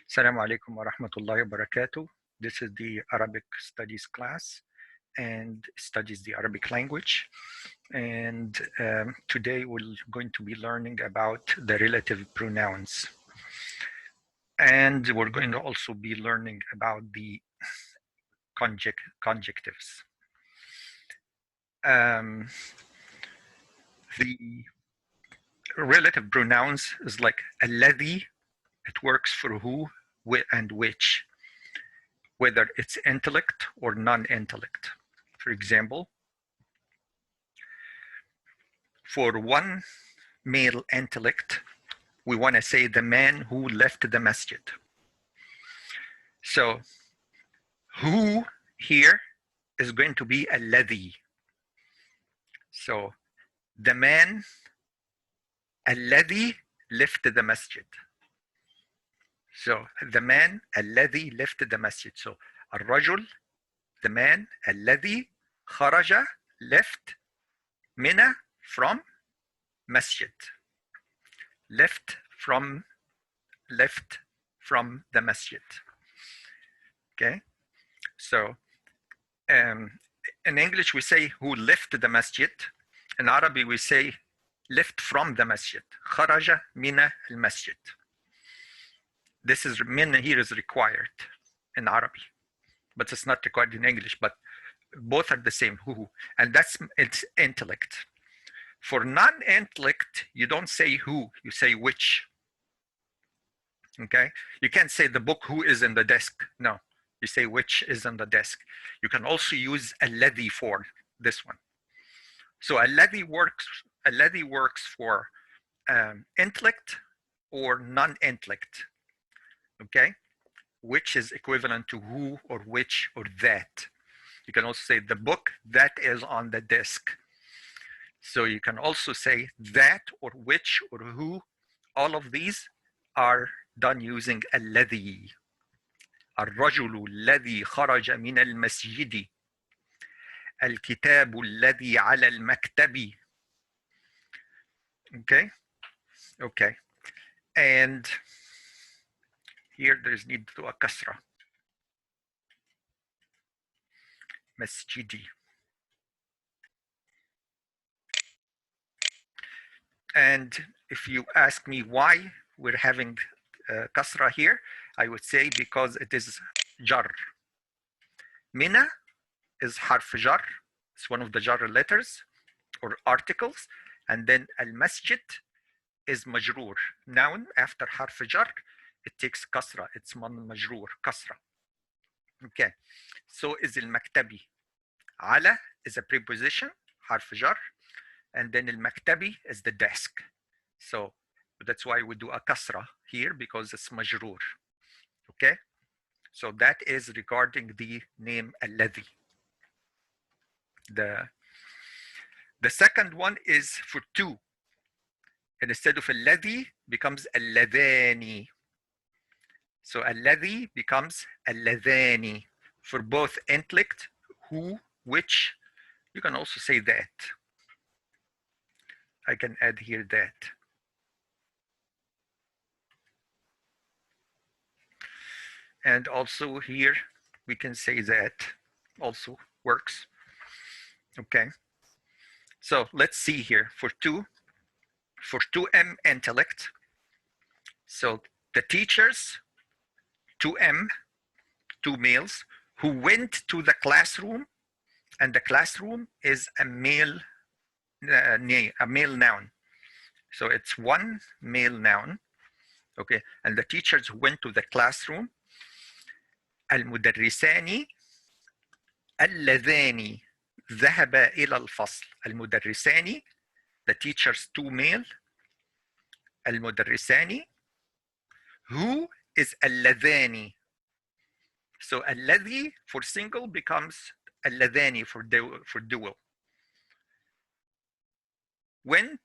Assalamu alaikum wa rahmatullahi wa barakatuh. This is the Arabic studies class and studies the Arabic language. And today we're going to be learning about the relative pronouns. And we're going to also be learning about the conjunctives. The relative pronouns is like alladhi. It works for who and which, whether it's intellect or non-intellect. For example, for one male intellect, we want to say the man who left the masjid. So who here is going to be alladhi. So the man alladhi left the masjid. So the man alladhi left the masjid. So الرجل, the man alladhi خرج, left, mina, from masjid, left from the masjid. Okay, so in English we say who left the masjid. In Arabic we say left from the masjid. خرج من المسجد. This is min here is required in Arabic, but it's not required in English. But both are the same, who, and it's intellect. For non-intellect, you don't say who, you say which. Okay, you can't say the book who is in the desk. No, you say which is on the desk. You can also use alladhi for this one. So alladhi works for intellect or non-intellect. Okay, which is equivalent to who or which or that. You can also say the book that is on the desk. So you can also say that or which or who. All of these are done using alladhi. الرجل الذي خرج من المسجد. الكتاب الذي على المكتب. Okay, okay, and here there's need to a kasra. Masjidi. And if you ask me why we're having kasra here, I would say because it is jar. Mina is harf jar. It's one of the jar letters or articles. And then al-masjid is majroor. Noun after harf jar, it takes kasra. It's majroor, kasra. Okay. So is al-maktabi. Ala is a preposition, harf jar. And then al-maktabi is the desk. So that's why we do a kasra here, because it's majroor. Okay. So that is regarding the name alladhi. The second one is for two. And instead of alladhi becomes alladhani. So alladhi becomes alladhani. For both intellect, who, which, you can also say that. I can add here that. And also here, we can say that also works. Okay. So let's see here for 2M intellect. So the teachers, 2M, two males, who went to the classroom, and the classroom is a male noun. So it's one male noun. Okay, and the teachers went to the classroom. المدرسان اللذان ذهبا إلى الفصل. المدرسان, the teachers, two male. المدرسان, who is اللذان. So الذي for single becomes اللذان for dual. Went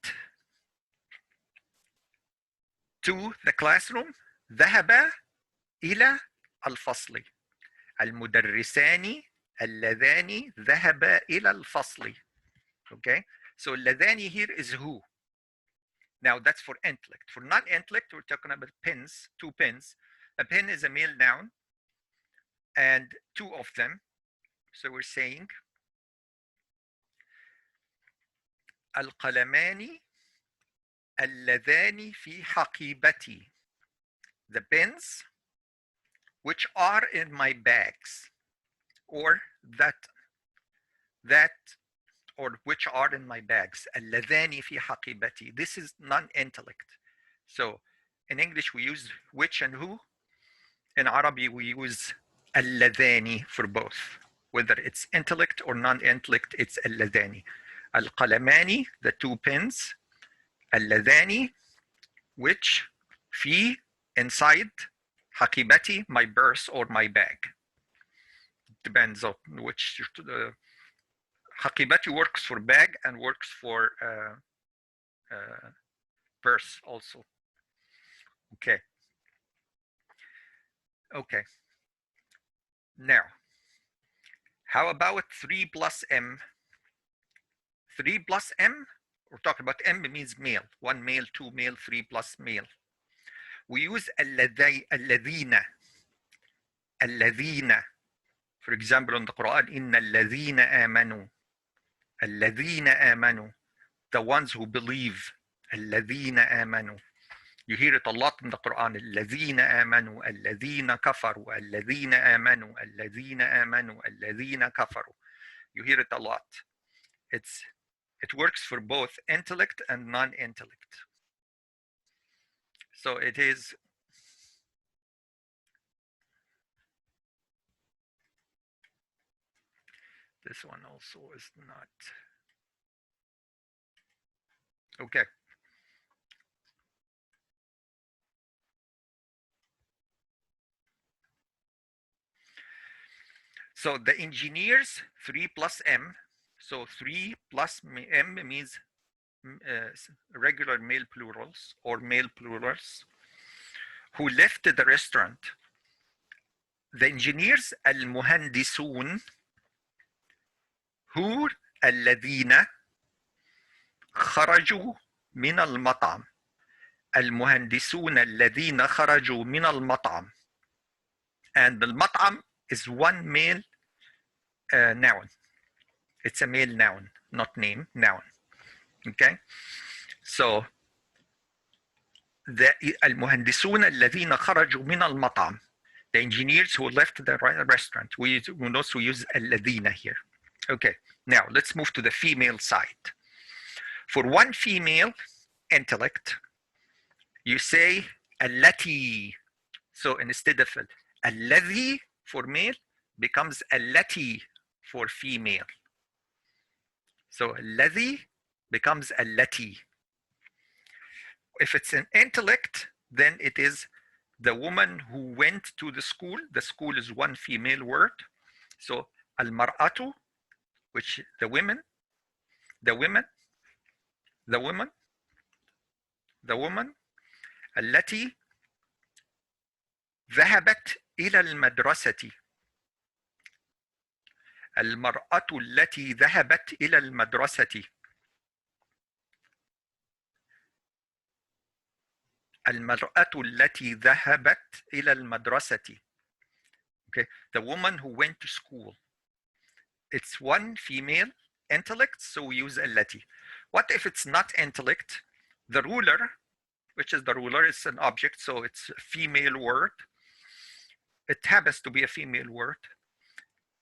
to the classroom. ذهب إلى الفصل. المدرسان اللذان ذهبا إلى الفصل. Okay, so اللذان here is who. Now that's for intellect. For non-intellect, we're talking about pens, two pens. A pen is a male noun, and two of them. So we're saying القلمان اللذان في حقيبتي. The pens which are in my bags, or that or which are in my bags. اللذان في حقيبتي. This is non-intellect. So in English we use which and who. In Arabic we use اللذان for both. Whether it's intellect or non-intellect, it's اللذان. القلمان, the two pens. اللذان, which في, inside, حقيبتي, my purse or my bag. Depends on which. حقيبتي works for bag and works for purse also. Okay. Okay. Now, how about 3 plus M? 3 plus M, we're talking about M means male. 1 male, 2 male, 3 plus male. We use الذين. الذين. For example, in the Quran, إن الذين آمنوا. الذين آمنوا. The ones who believe. الذين آمنوا. You hear it a lot in the Quran. الذين آمنوا. الذين كفروا. الذين آمنوا. الذين آمنوا. الذين كفروا. You hear it a lot. It works for both intellect and non-intellect. So it is this one also is not okay. So the engineers, 3 plus M. So 3 plus M means regular male plurals or male plurals who left the restaurant. The engineers المهندسون who الذين خرجوا من المطعم. المهندسون الذين خرجوا من المطعم. And the المطعم is one male noun. It's a male noun, not name, noun. Okay? So the المهندسون الذين خرجوا من المطعم. The engineers who left the restaurant. We also use الذين here. Okay, now let's move to the female side. For one female intellect, you say التي. So instead of الذي for male becomes التي for female. So الذي becomes التي. If it's an intellect, then it is the woman who went to the school. The school is one female word. So المرأة, which the women, التي ذهبت إلى المدرسة. المرأة التي ذهبت إلى المدرسة. المرأة التي ذهبت إلى المدرسة. Okay, the woman who went to school. It's one female intellect, so we use التي. What if it's not intellect? The ruler, which is the ruler, is an object, so it's a female word. It happens to be a female word,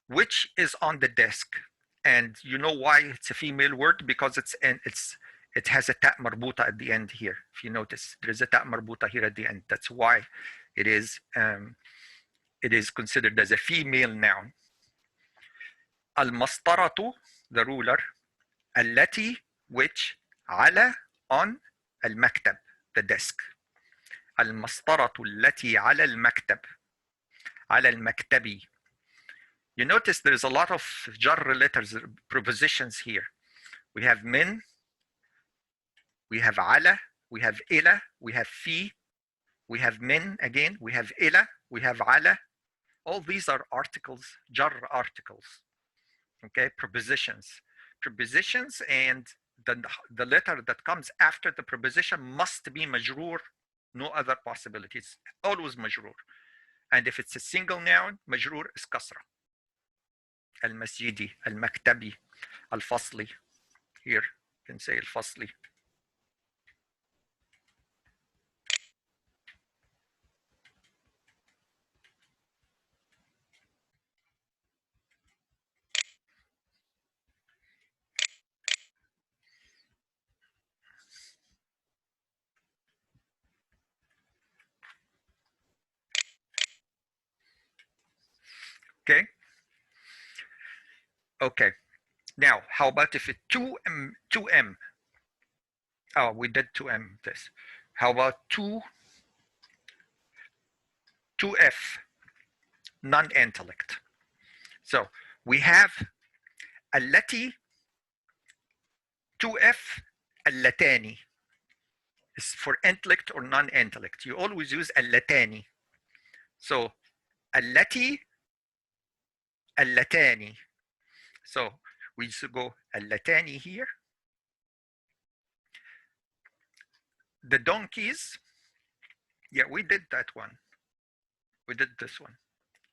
which is on the desk. And you know why it's a female word? Because it has a ta' marbuta at the end here. If you notice, there's a ta' marbuta here at the end. That's why it is considered as a female noun. المسطرة, the ruler. التي, which. على, on. المكتب, the desk. المسطرة التي على المكتب. على المكتب. You notice there's a lot of jar letters, prepositions here. We have min, we have على, we have إلى, we have في, we have min again, we have إلى, we have على. All these are articles, jar articles. Okay, prepositions. Prepositions, and the letter that comes after the preposition must be majroor, no other possibilities. Always majroor. And if it's a single noun, مجرور is كسرة. المسجدي, المكتبي, الفصلي. Here you can say الفصلي. Okay. Okay. Now, how about if it's 2M? Oh, we did 2M this. How about 2F, non-intellect. So we have التي, 2F, اللتاني. Is for intellect or non-intellect. You always use اللتاني. So التي, اللتاني. So we used to go اللتاني here. The donkeys, yeah, we did that one. We did this one.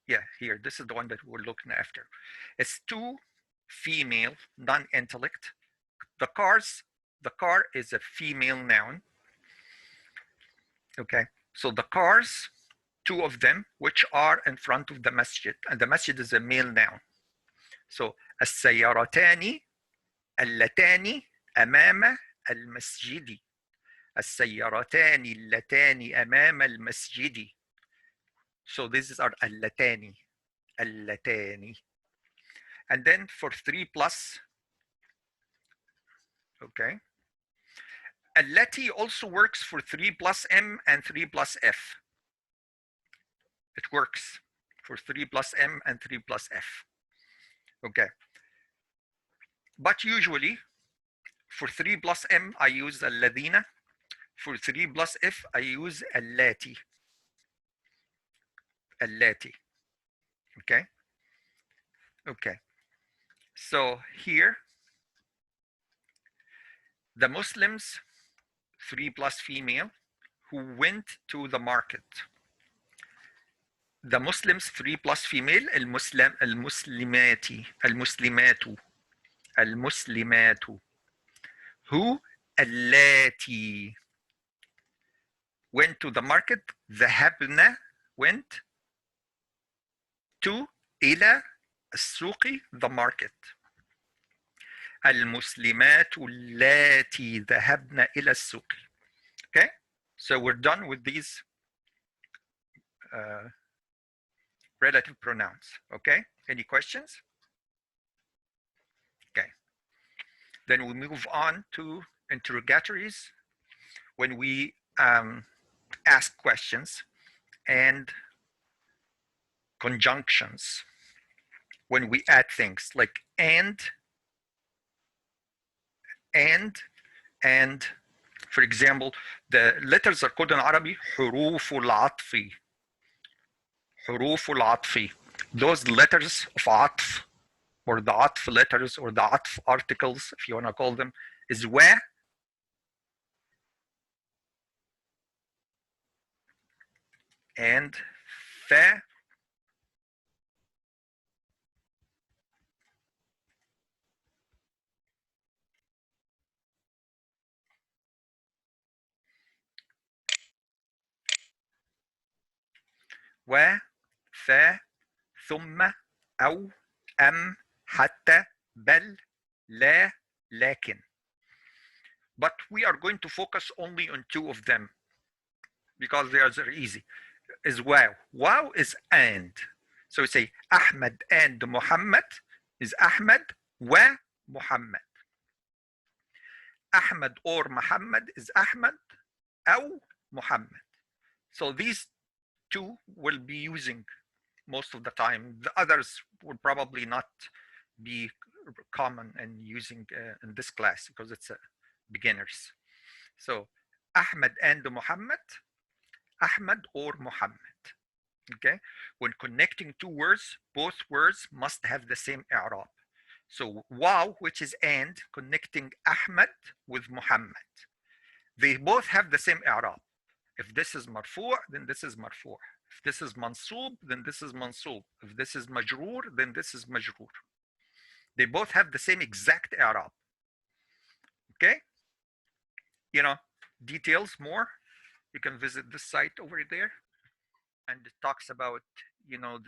Yeah, here, this is the one that we're looking after. It's 2 female, non-intellect. The car is a female noun. Okay, so the cars, 2 of them, which are in front of the masjid, and the masjid is a male noun. So السيارتان اللتان أمام المسجد. السيارتان اللتان أمام المسجد. So these are اللتان. اللتان. And then for 3 plus, okay. التي also works for 3 plus M and 3 plus F. It works for 3 plus M and 3 plus F. Okay. But usually for 3 plus M, I use الذين. For 3 plus F, I use اللاتي. اللاتي. Okay. Okay. So here, the Muslims, 3 plus female, who went to the market. The Muslims, 3 plus female, المسلماتي, المسلمات, المسلمات. Who? اللاتي. Went to the market. ذهبنا, went to, إلى السوق, the market. المسلمات اللاتي ذهبن إلى السوق. Okay, so we're done with these relative pronouns. Okay, any questions? Okay, then we move on to interrogatories, when we ask questions, and conjunctions, when we add things like and, for example, the letters are called in Arabic حروف العطف. حروف العطف. Those letters of عطف, or the عطف letters, or the عطف articles, if you want to call them, is و, and ف, و, ف, ثم, أو, أم, حتى, بل, لا, لكن. But we are going to focus only on 2 of them because they are easy. Is wow. Wow is and. So we say Ahmad and Muhammad is Ahmad wa Muhammad. Ahmad or Muhammad is Ahmad أو Muhammad. So these 2 will be using most of the time. The others would probably not be common in using in this class because it's beginners. So Ahmad and Muhammad, Ahmad or Muhammad. Okay, when connecting 2 words, both words must have the same i'rab. So wow, which is and, connecting Ahmad with Muhammad, they both have the same i'rab. If this is marfu', then this is marfu'. If this is mansoob, then this is mansoob. If this is majroor, then this is majroor. They both have the same exact i'rab. Okay? You know, details more, you can visit this site over there, and it talks about, you know,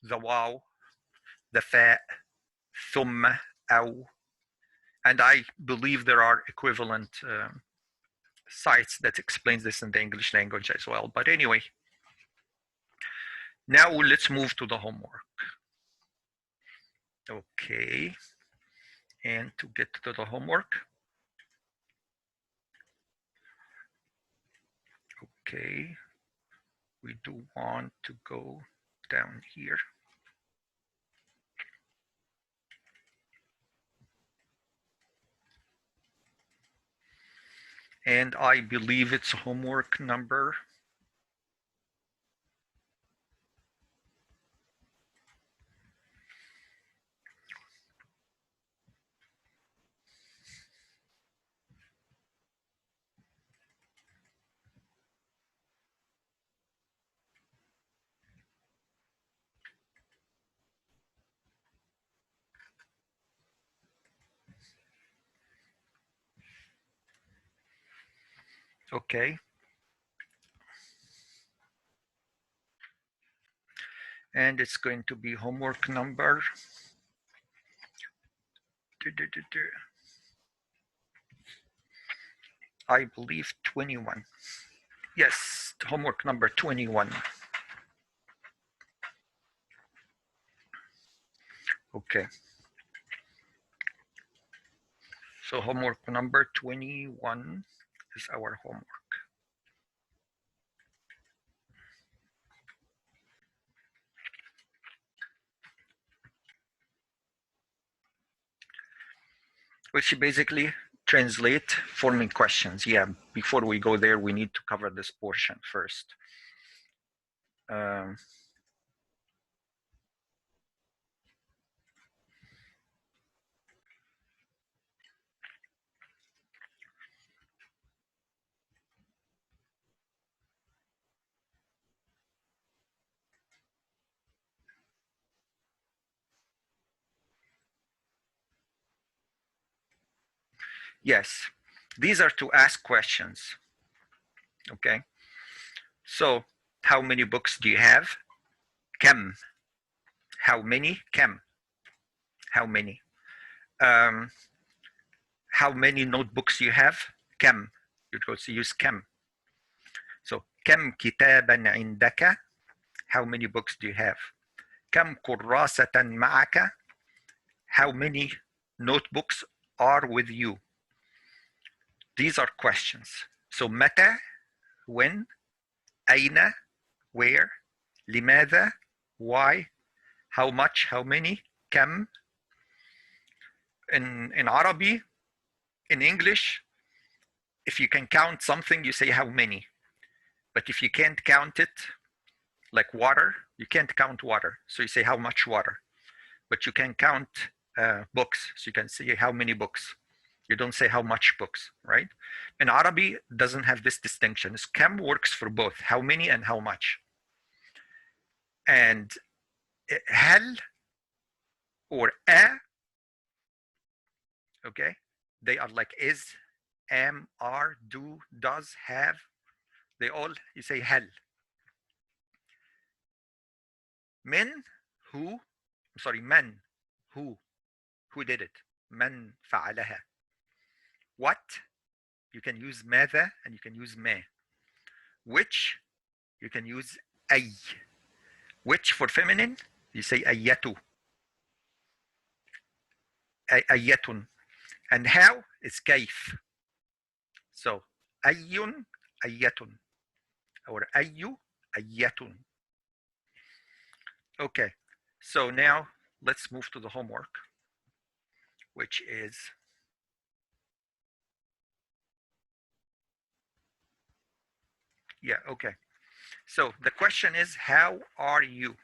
the waw, the fa, thumma, aw, and I believe there are equivalent sites that explains this in the English language as well. But anyway, now let's move to the homework. Okay, and to get to the homework, okay, we do want to go down here. And I believe it's homework number . Okay. And it's going to be homework number . I believe 21. Yes, homework number 21. Okay. So homework number 21 is our homework. Which basically translate forming questions. Yeah, before we go there, we need to cover this portion first. Yes, these are to ask questions. Okay, so how many books do you have? Kam. How many? Kam. How many? How many notebooks you have? Kam. You go to use kam. So كم كتابا عندك? How many books do you have? كم كراسة معك? How many notebooks are with you? These are questions. So متى, when, أين, where, لماذا, why, how much, how many, كم. In Arabic, in English, if you can count something, you say how many. But if you can't count it, like water, you can't count water. So you say how much water. But you can count books. So you can say how many books. You don't say how much books, right? In Arabic, doesn't have this distinction. Kam works for both, how many and how much. And hal or a, okay, they are like is, am, are, do, does, have. They all, you say hal. من, who, I'm sorry, man, who did it? من فعلها. What, you can use ماذا and you can use ما. Which, you can use أي. Which for feminine, you say أية. أية. And how is كيف. So أي أية or أي أية. Okay, so now let's move to the homework, which is okay. So the question is, how are you?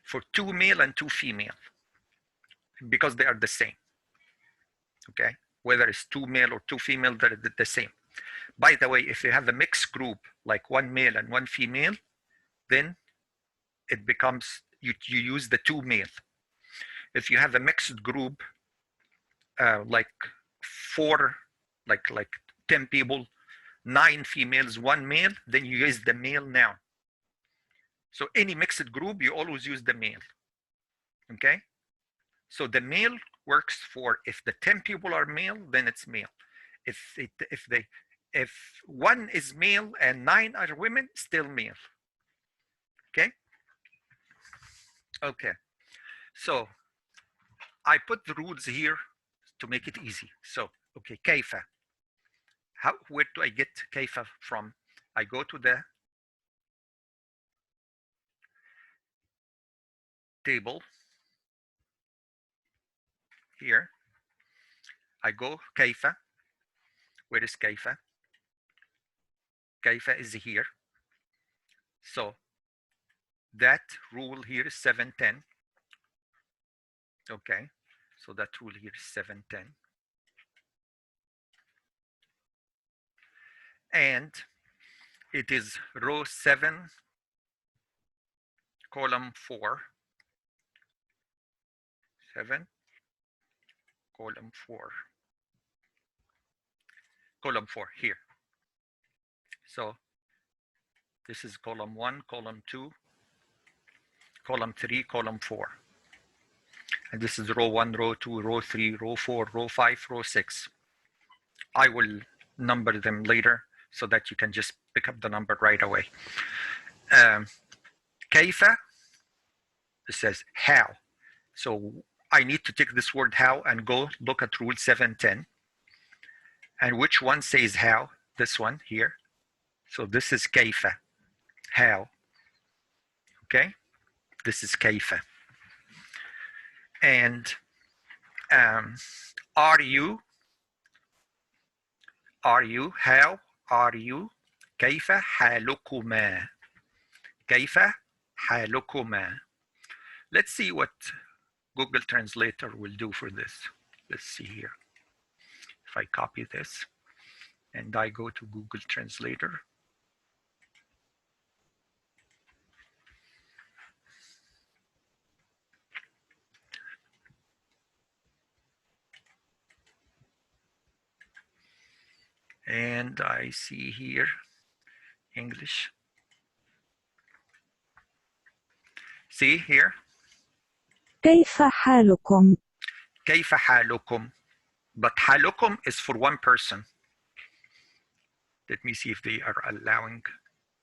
For 2 male and 2 female, because they are the same. Okay, whether it's 2 male or 2 female, they're the same. By the way, if you have a mixed group, like one male and one female, then it becomes, you use the two male. If you have a mixed group, like 10 people, 9 females, 1 male, then you use the male noun. So any mixed group, you always use the male. Okay? So the male works for, if the 10 people are male, then it's male. If one is male and 9 are women, still male. Okay? Okay. So I put the rules here to make it easy. So, okay, كيف. Where do I get كيف from? I go to the table here. I go كيف. Where is كيف? كيف is here. So that rule here is 710. Okay, so that rule here is 710. And it is row 7, column 4. 7, column 4. Column 4 here. So this is column 1, column 2, column 3, column 4. And this is row 1, row 2, row 3, row 4, row 5, row 6. I will number them later so that you can just pick up the number right away. كيف, it says how. So I need to take this word how and go look at rule 710. And which one says how? This one here. So this is كيف, how. Okay, this is كيف. And are you, how are you, كيف حالكما, كيف حالكما. Let's see what Google Translator will do for this. Let's see here. If I copy this and I go to Google Translator. And I see here English. See here. كيف حالكم? كيف حالكم. But حالكم is for one person. Let me see if they are allowing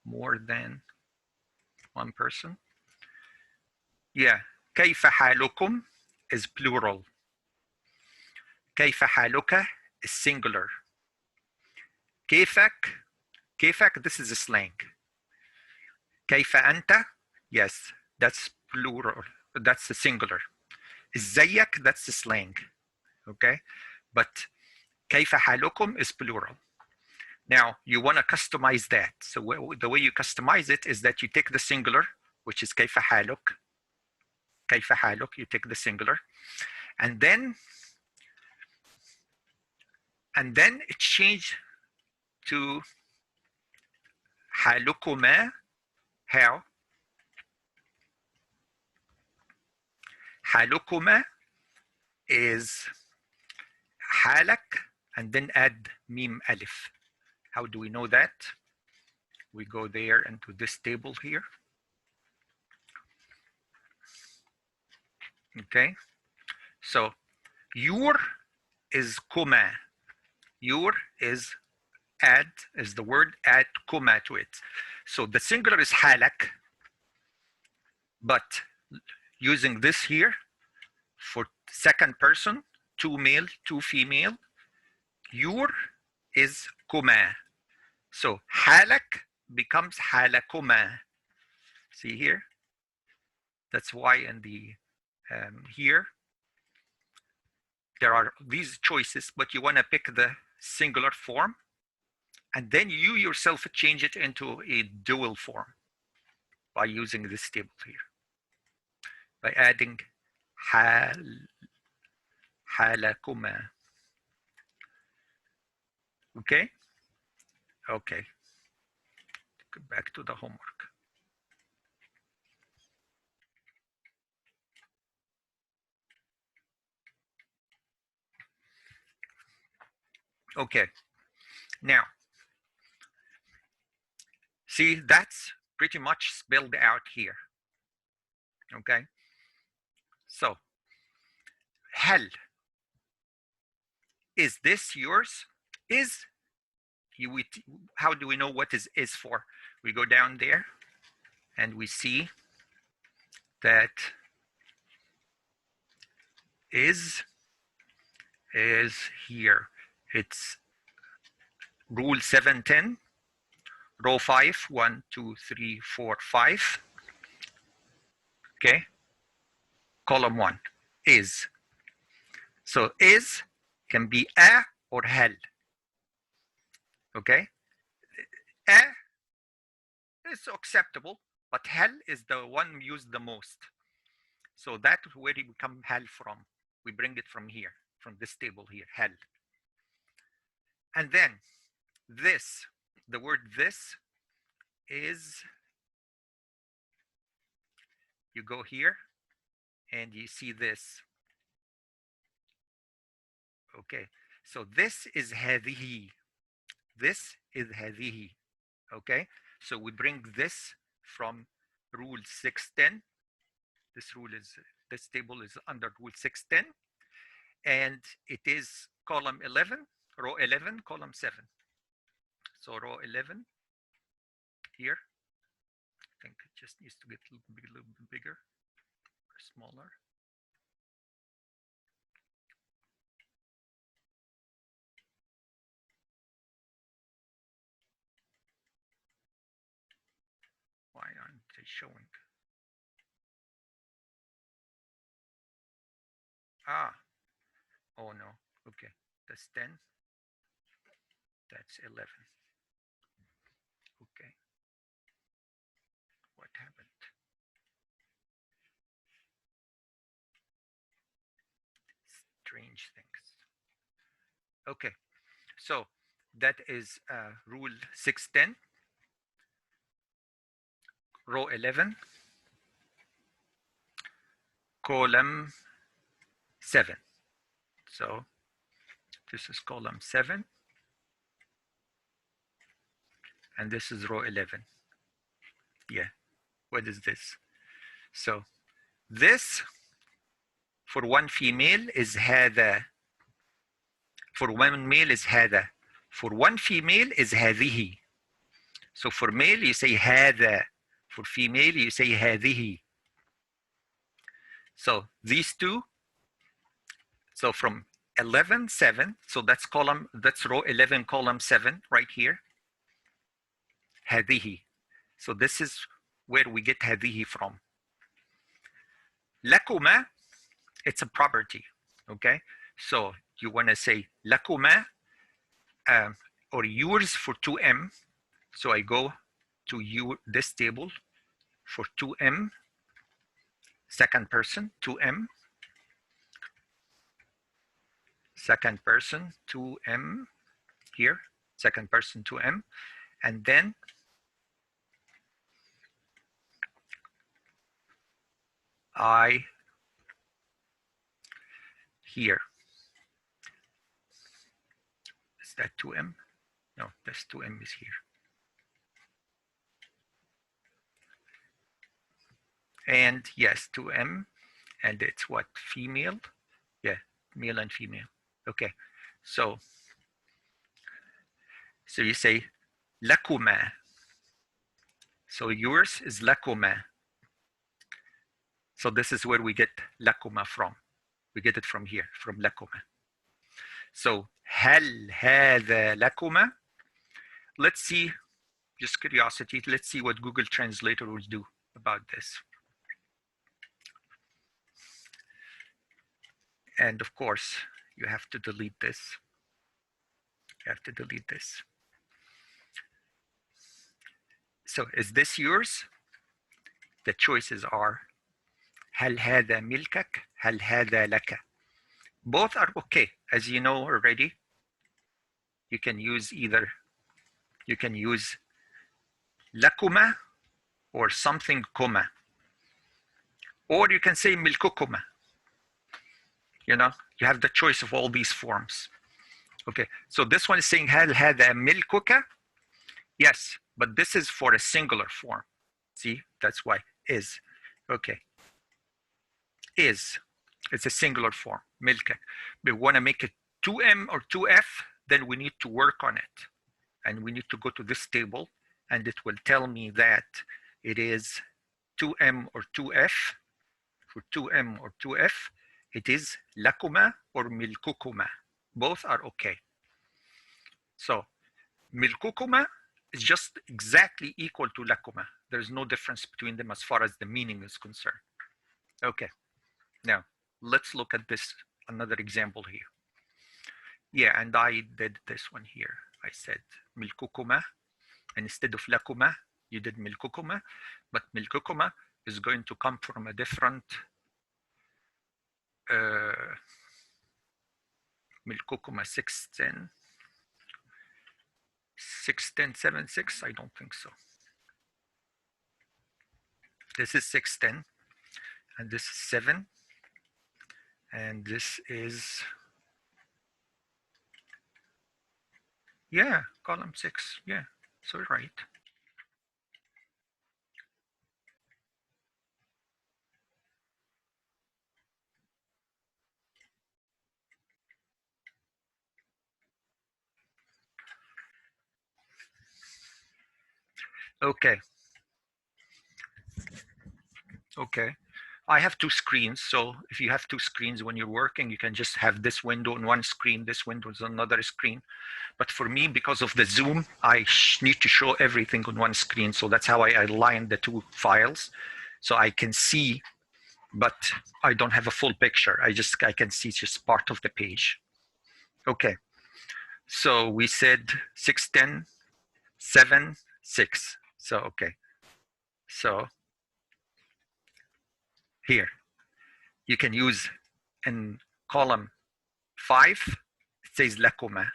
more than one person. Yeah, كيف حالكم is plural. كيف حالك is singular. كيفك, كيفك, this is a slang. كيف أنت, yes, that's plural, that's the singular. إزيك, that's the slang. Okay, but كيف حالكم is plural. Now you want to customize that. So the way you customize it is that you take the singular, which is كيف حالك, كيف حالك, you take the singular, and then it changed to حالكما, how. حالكما is حالك and then add mim alif. How do we know that? We go there into this table here. Okay, so your is kuma. Your is add, is the word add kuma to it. So the singular is halak, but using this here for second person, 2 male, 2 female, your is kuma. So halak becomes halakuma. See here? That's why in the here there are these choices, but you want to pick the singular form, and then you yourself change it into a dual form by using this table here, by adding halakuma. Okay, Okay. Go back to the homework. Okay. Now, see, that's pretty much spelled out here. Okay. So, هل, is this yours? Is, how do we know what is for? We go down there and we see that is here. It's rule 710, row 5, 1, 2, 3, 4, 5. Okay. Column 1 is. So is can be a or hal. Okay. A is acceptable, but hal is the one used the most. So that's where we come hal from. We bring it from here, from this table here, hal. And then this, the word this is, you go here and you see this. Okay, so this is هذه. This is هذه. Okay, so we bring this from rule 610. This table is under rule 610, and it is column 11, row 11, column 7. So row 11 here, I think it just needs to get a little bit bigger or smaller. Why aren't they showing? Ah, oh no, okay, that's 10, that's 11. Okay, what happened? Strange things. Okay, so that is rule 610, row 11, column 7. So this is column 7, and this is row 11. Yeah, what is this? So this for one female is هذا. For one male is هذا. For one female is هذه. So for male you say هذا. For female you say هذه. So these two. So from 11, 7. So that's row 11, column 7 right here. هذه. So this is where we get هذه from. لكما, it's a property. Okay. So you want to say لكما or yours for 2M. So I go to this table for 2M, second person, 2M, second person, 2M here, second person, 2M, and then I here. Is that 2M? No, this 2M is here. And yes, 2M, and it's what, female? Yeah, male and female. Okay, so you say لكما. So yours is لكما. So this is where we get لكما from. We get it from here, from لكما. So هل هذا لكما? Let's see, just curiosity, let's see what Google Translator will do about this. And of course, you have to delete this. You have to delete this. So is this yours? The choices are هل هذا ملكك؟ هل هذا لك؟ Both are okay. As you know already, you can use either you can use lakuma or something kuma. Or you can say milkukuma. You know, you have the choice of all these forms. Okay, so this one is saying هل هذا ملكك? Yes, but this is for a singular form. See, that's why is. Okay, is. It's a singular form, milkak. We want to make it 2M or 2F, then we need to work on it. And we need to go to this table, and it will tell me that it is 2M or 2F. For 2M or 2F, it is lakuma or milkukuma. Both are okay. So milkukuma is just exactly equal to lakuma. There's no difference between them as far as the meaning is concerned. Okay, now let's look at this, another example here. Yeah, and I did this one here. I said milkukuma, and instead of lakuma, you did milkukuma, but milkukuma is going to come from a different milkukuma 610. 61076, I don't think so. This is 610, and this is 7, and this is, yeah, column 6, yeah, so right. Okay. Okay. I have two screens, so if you have two screens when you're working, you can just have this window on one screen, this window is another screen. But for me, because of the Zoom, I need to show everything on one screen. So that's how I align the two files. So I can see, but I don't have a full picture. I can see just part of the page. Okay. So we said 610, 7, 6. So, okay. So here, you can use in column 5, it says lakuma.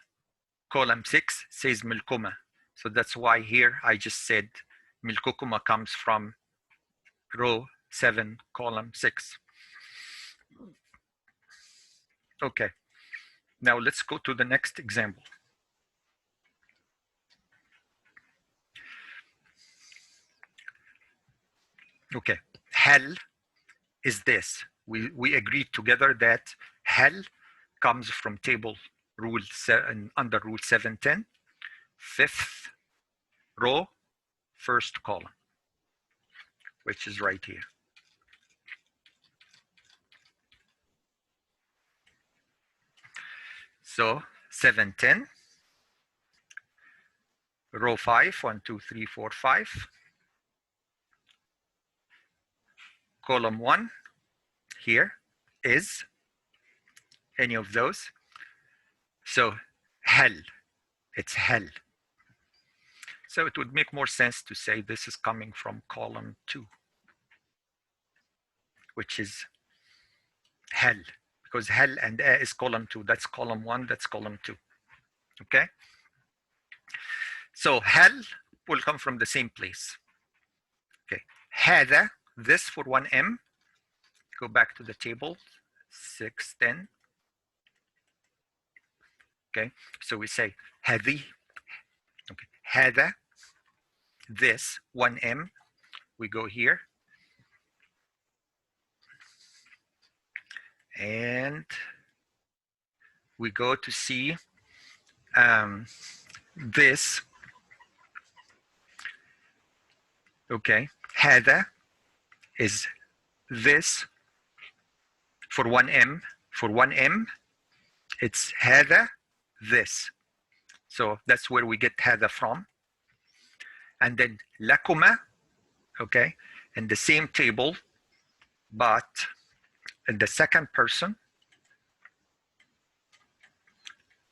Column 6 says milkuma. So that's why here I just said milkukuma comes from row 7, column 6. Okay, now let's go to the next example. Okay, hal is this. We agreed together that hal comes from table rule 7, under rule 710, 5th row, 1st column, which is right here. So 710, row 5, 1, 2, 3, 4, 5. Column 1 here is any of those. So hal, it's hal. So it would make more sense to say this is coming from column 2, which is hal, because hal and a is column 2. That's column 1, that's column 2. Okay? So hal will come from the same place. Okay. هذا, this for 1M. Go back to the table, 610. Okay, so we say هذه. Okay, هذا, this 1M. We go here, and we go to see this. Okay, هذا is this for 1M. For 1M, it's هذا, this. So that's where we get هذا from. And then lakuma, okay, in the same table, but in the second person.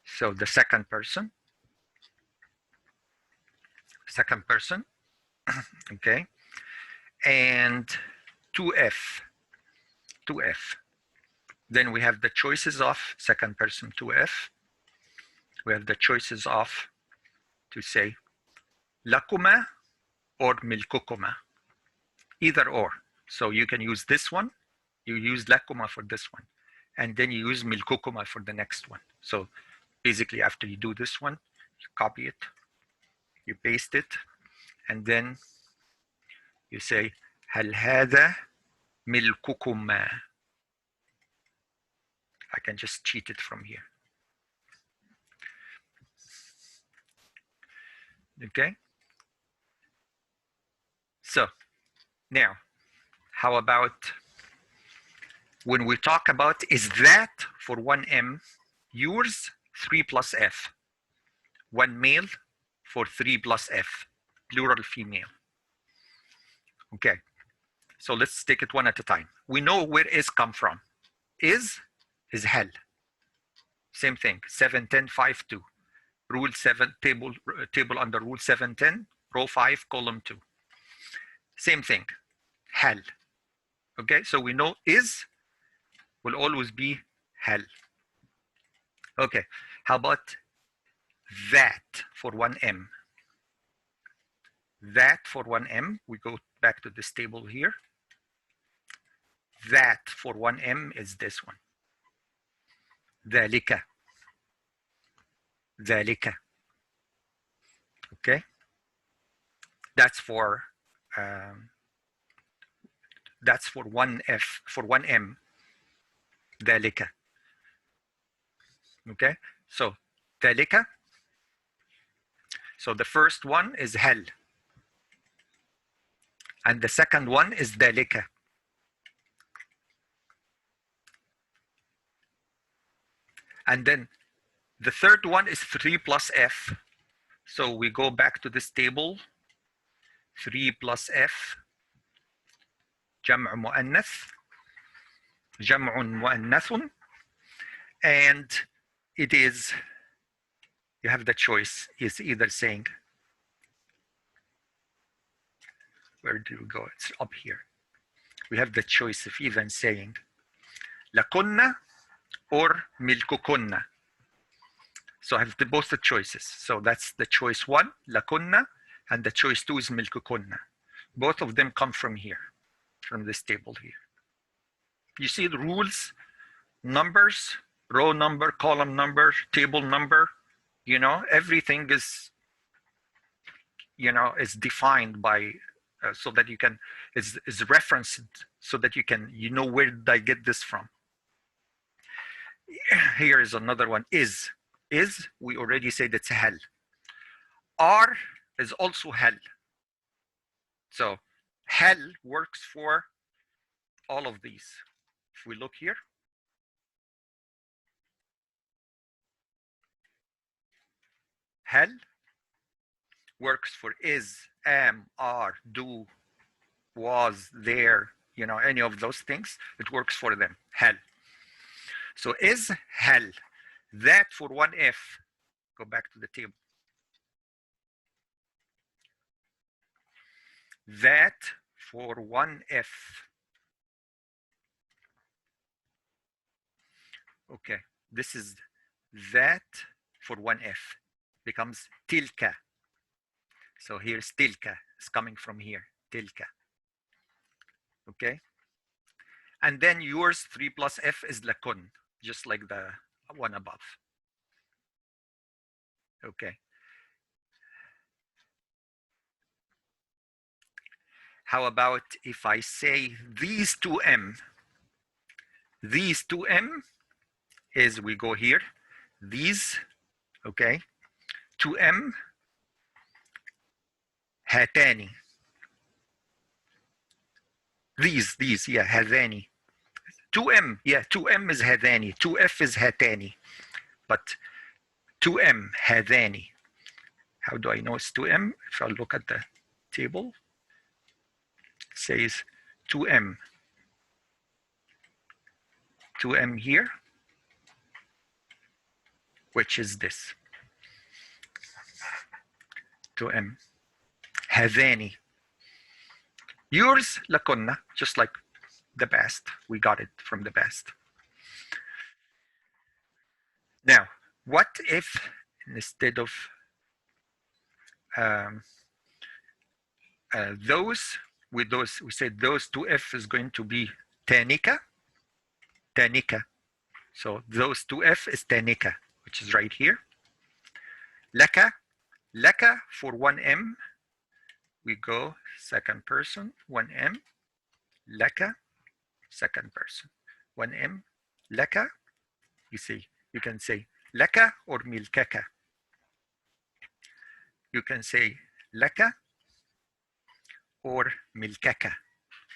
So the second person, okay, and 2F. Then we have the choices of second person 2F. We have the choices of, to say لكما or ملككما. Either or. So you can use this one, you use لكما for this one, and then you use ملككما for the next one. So basically after you do this one, you copy it, you paste it, and then you say هل هذا ملككما. I can just cheat it from here. Okay. So now, how about when we talk about is that for 1M yours 3 plus F, 1 male for 3 plus F, plural female. Okay, so let's take it one at a time. We know where is come from. Is hell. Same thing, 710 5 2. Rule 7, table under rule 710, row 5, column 2. Same thing, hell. Okay, so we know is will always be hell. Okay, how about that for 1M? That for 1M, we go back to this table here. That for 1M is this one. ذلك. ذلك. Okay, that's for 1F, for 1M. ذلك. Okay, so ذلك. So the first one is hell, and the second one is ذلك. And then the third one is 3 plus F. So we go back to this table. 3 plus F. جمع مؤنث. جمع مؤنث. And it is, you have the choice, is either saying, where do we go? It's up here. We have the choice of even saying لكن or ملككن. So I have both the choices. So that's the choice 1, لكن, and the choice 2 is ملككن. Both of them come from here, from this table here. You see the rules, numbers, row number, column number, table number, you know, everything is, you know, is defined by, so that you can, is referenced so that you can, you know, where did I get this from? Here is another one, is, we already said it's hell. Are is also hell. So hell works for all of these. If we look here, hell works for is, am, are, do, was, there, you know, any of those things, it works for them, hell. So is hell. That for 1F, go back to the table. That for 1F. Okay, this is that for 1F, becomes tilka. So here's tilka, it's coming from here, tilka. Okay, and then yours 3 plus F is lakun, just like the one above. Okay. How about if I say these 2M? These 2M is, we go here, these, okay, 2M, هاتاني. These, yeah, هذاني. 2M, yeah, 2M is هذاني, 2F is هاتاني, but 2M, هذاني. How do I know it's 2M? If I look at the table, it says 2M. 2M here, which is this. 2M. هذاني. Yours لكنا, just like the best. We got it from the best. Now, what if instead of those, with those, we said those 2F is going to be تانكة. تانكة. So those 2F is تانكة, which is right here. لك. لك for 1M. We go second person, 1M. لك, second person, 1M. لك. You see, you can say لك or ملكك. You can say لك or ملكك.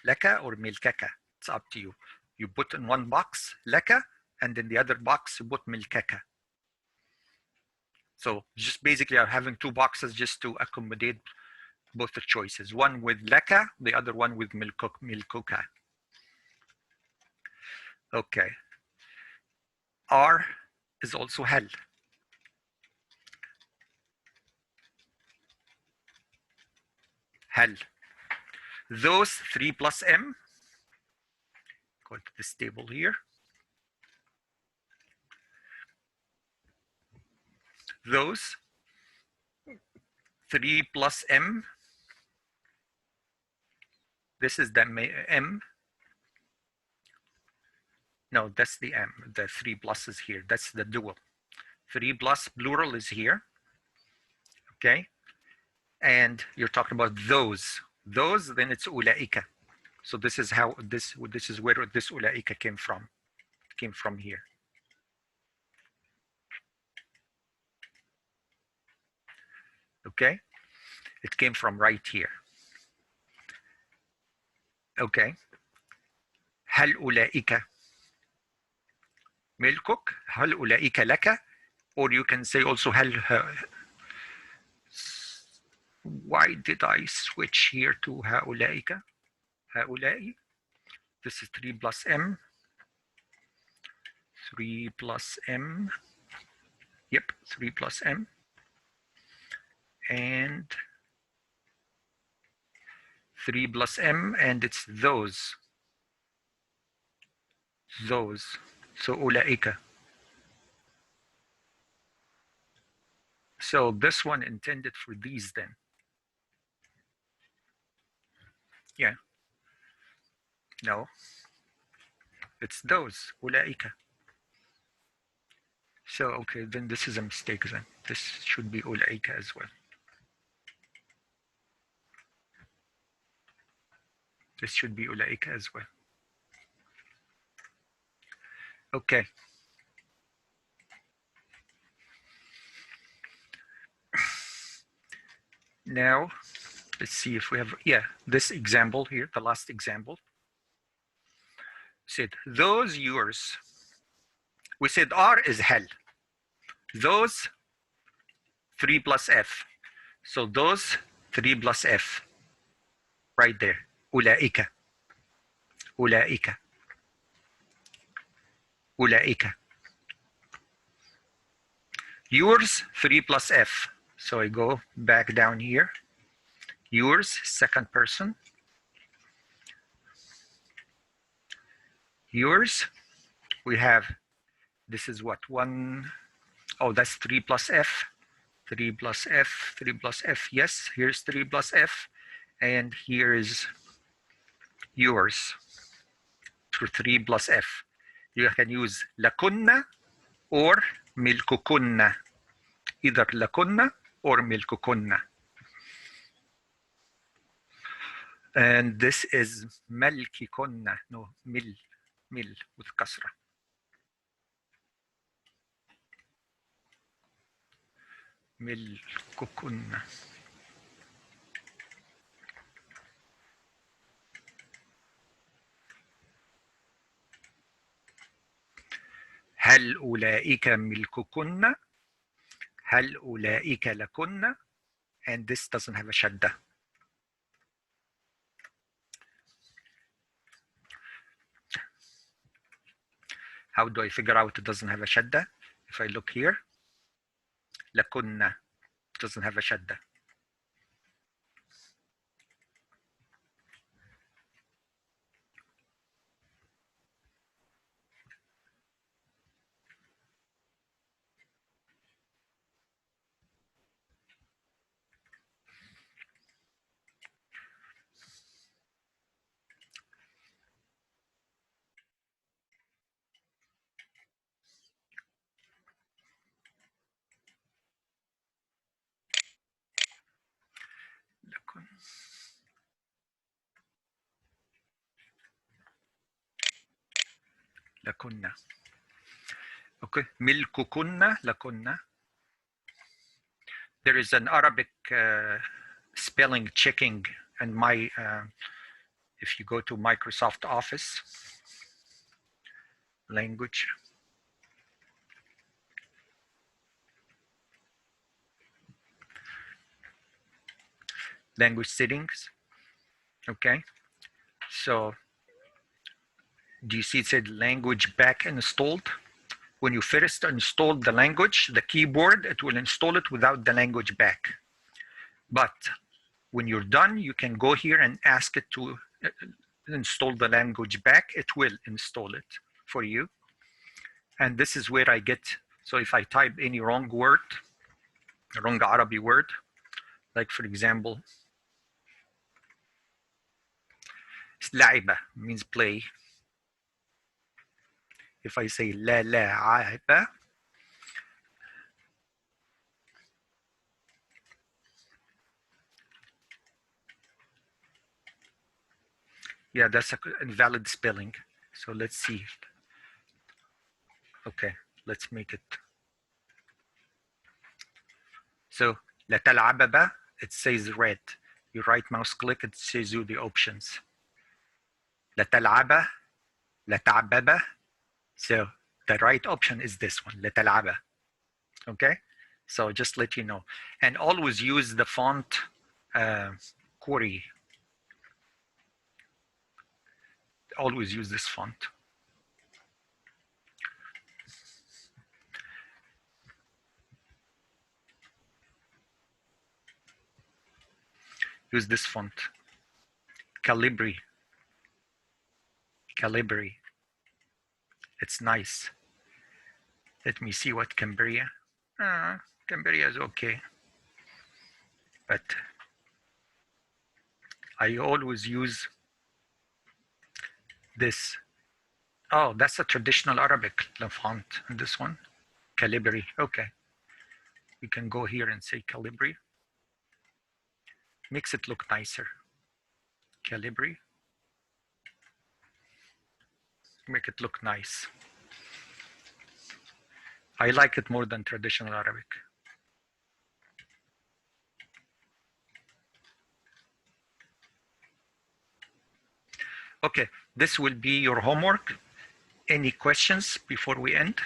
لك or ملكك. It's up to you. You put in one box لك, and in the other box you put ملكك. So just basically are having two boxes just to accommodate both the choices. One with لك, the other one with ملكك. Okay. R is also هل. هل. Those 3 plus M, go to this table here. Those 3 plus M, this is the M. No, that's the M, the 3 plus is here, that's the dual. 3 plus plural is here, okay? And you're talking about those. Those, then it's أولئك. So this is how, this is where this أولئك came from. It came from here. Okay? It came from right here. Okay. هل أولئك ملكك؟ هل أولئك لك؟ Or you can say also هل. Why did I switch here to هؤلاء? هؤلاء. This is 3 plus M. 3 plus M. Yep, 3 plus M. And 3 plus M, and it's those. Those. So أولئك. So this one intended for these then. Yeah. No. It's those. أولئك. So, okay, then this is a mistake then. This should be أولئك as well. This should be أولئك as well. Okay. Now, let's see if we have, yeah, this example here, the last example. Said, those yours. We said R is hell. Those 3 plus F. So those 3 plus F. Right there. أولئك. أولئك. أولئك. Yours 3 plus F. So I go back down here. Yours, second person. Yours, we have, this is what, 1, oh, that's 3 plus F. 3 plus F, 3 plus F, yes, here's 3 plus F. And here is yours through 3 plus F. You can use لكن or ملككن. Either لكن or ملككن. And this is ملككن. No, مل with كسرة. ملككن. هل أولئك ملككن؟ هل أولئك لكن؟ And this doesn't have a شدة. How do I figure out it doesn't have a شدة? If I look here, لكن doesn't have a شدة. لكنا. Okay, ملككن لكنا. There is an Arabic spelling checking and my if you go to Microsoft Office language, language settings. Okay, so do you see it said language back installed? When you first install the language, the keyboard, it will install it without the language back. But when you're done, you can go here and ask it to install the language back. It will install it for you. And this is where I get, so if I type any wrong word, wrong Arabic word, like for example, لعبة means play. If I say لا لعبة, yeah, that's a invalid spelling. So let's see. Okay, let's make it. So لا تلعب, it says red. You right mouse click, it says you the options. لا تلعب, لا تعبب. So the right option is this one, لا تلعب. Okay, so just let you know. And always use the font Kori. Always use this font. Use this font. Calibri. Calibri. It's nice. Let me see what Cambria. Cambria is okay. But I always use this. Oh, that's a traditional Arabic font in this one. Calibri. Okay. We can go here and say Calibri. Makes it look nicer. Calibri. Make it look nice. I like it more than traditional Arabic. Okay, this will be your homework. Any questions before we end?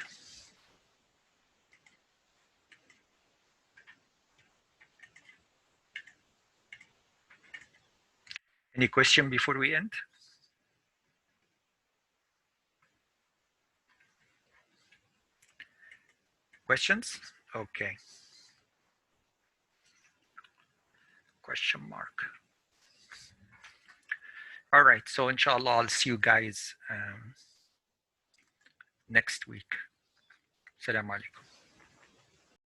Any question before we end? Questions? Okay. Question mark. All right, so inshallah, I'll see you guys next week. Assalamu alaikum.